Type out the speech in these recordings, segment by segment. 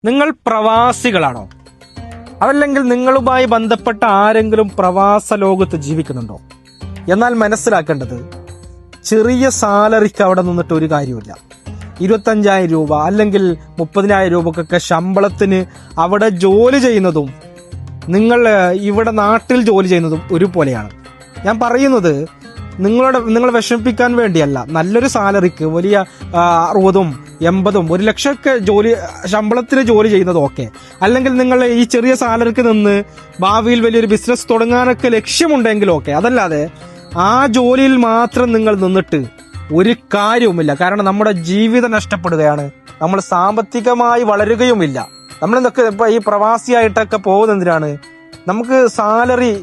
നിങ്ങൾ പ്രവാസികളാണോ? അതല്ലെങ്കിൽ നിങ്ങളുമായി ബന്ധപ്പെട്ട ആരെങ്കിലും പ്രവാസ ലോകത്ത് ജീവിക്കുന്നുണ്ടോ? എന്നാൽ മനസ്സിലാക്കേണ്ടത്, ചെറിയ സാലറിക്ക് അവിടെ നിന്നിട്ട് ഒരു കാര്യമില്ല. 25,000 രൂപ അല്ലെങ്കിൽ 30,000 രൂപക്കൊക്കെ ശമ്പളത്തിന് അവിടെ ജോലി ചെയ്യുന്നതും നിങ്ങൾ ഇവിടെ നാട്ടിൽ ജോലി ചെയ്യുന്നതും ഒരുപോലെയാണ്. ഞാൻ പറയുന്നത് നിങ്ങളെ വിഷമിപ്പിക്കാൻ വേണ്ടിയല്ല. നല്ലൊരു സാലറിക്ക് വലിയ 60,000, 80,000, 1,00,000 ശമ്പളത്തിന് ജോലി ചെയ്യുന്നത് ഓക്കെ. അല്ലെങ്കിൽ നിങ്ങൾ ഈ ചെറിയ സാലറിക്ക് നിന്ന് ഭാവിയിൽ വലിയൊരു ബിസിനസ് തുടങ്ങാനൊക്കെ ലക്ഷ്യമുണ്ടെങ്കിൽ ഓക്കെ. അതല്ലാതെ ആ ജോലിയിൽ മാത്രം നിങ്ങൾ നിന്നിട്ട് ഒരു കാര്യവുമില്ല. കാരണം നമ്മുടെ ജീവിതം നഷ്ടപ്പെടുകയാണ്, നമ്മൾ സാമ്പത്തികമായി വളരുകയുമില്ല. നമ്മളെന്തൊക്കെ ഇപ്പൊ ഈ പ്രവാസിയായിട്ടൊക്കെ പോകുന്നതിനാണ്? നമുക്ക് സാലറി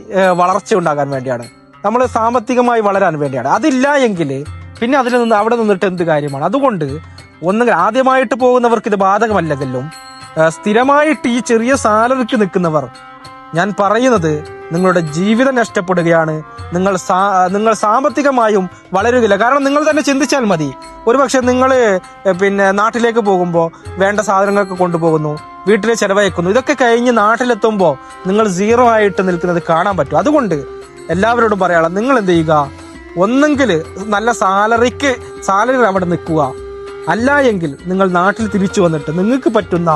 വളർച്ച ഉണ്ടാകാൻ വേണ്ടിയാണ്, നമ്മൾ സാമ്പത്തികമായി വളരാൻ വേണ്ടിയാണ്. അതില്ല എങ്കിൽ പിന്നെ അവിടെ നിന്നിട്ട് എന്ത് കാര്യമാണ്? അതുകൊണ്ട് ഒന്നുകിൽ ആദ്യമായിട്ട് പോകുന്നവർക്ക് ഇത് ബാധകമല്ലെങ്കിലും സ്ഥിരമായിട്ട് ഈ ചെറിയ സാലറിക്ക് നിൽക്കുന്നവർ, ഞാൻ പറയുന്നത് നിങ്ങളുടെ ജീവിതം നഷ്ടപ്പെടുകയാണ്. നിങ്ങൾ സാമ്പത്തികമായും വളരുകയില്ല. കാരണം നിങ്ങൾ തന്നെ ചിന്തിച്ചാൽ മതി. ഒരുപക്ഷെ നിങ്ങൾ നാട്ടിലേക്ക് പോകുമ്പോൾ വേണ്ട സാധനങ്ങളൊക്കെ കൊണ്ടുപോകുന്നു, വീട്ടിലെ ചെലവഴിക്കുന്നു. ഇതൊക്കെ കഴിഞ്ഞ് നാട്ടിലെത്തുമ്പോൾ നിങ്ങൾ സീറോ ആയിട്ട് നിൽക്കുന്നത് കാണാൻ പറ്റും. അതുകൊണ്ട് എല്ലാവരോടും പറയാനുള്ള, നിങ്ങൾ എന്ത് ചെയ്യുക, ഒന്നെങ്കിൽ നല്ല സാലറി അവിടെ നിൽക്കുക. അല്ല എങ്കിൽ നിങ്ങൾ നാട്ടിൽ തിരിച്ചു വന്നിട്ട് നിങ്ങൾക്ക് പറ്റുന്ന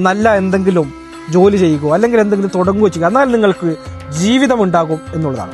നല്ല എന്തെങ്കിലും ജോലി ചെയ്യുക, അല്ലെങ്കിൽ എന്തെങ്കിലും തുടങ്ങുകയോ ചെയ്യുക. എന്നാൽ നിങ്ങൾക്ക് ജീവിതം ഉണ്ടാകും എന്നുള്ളതാണ്.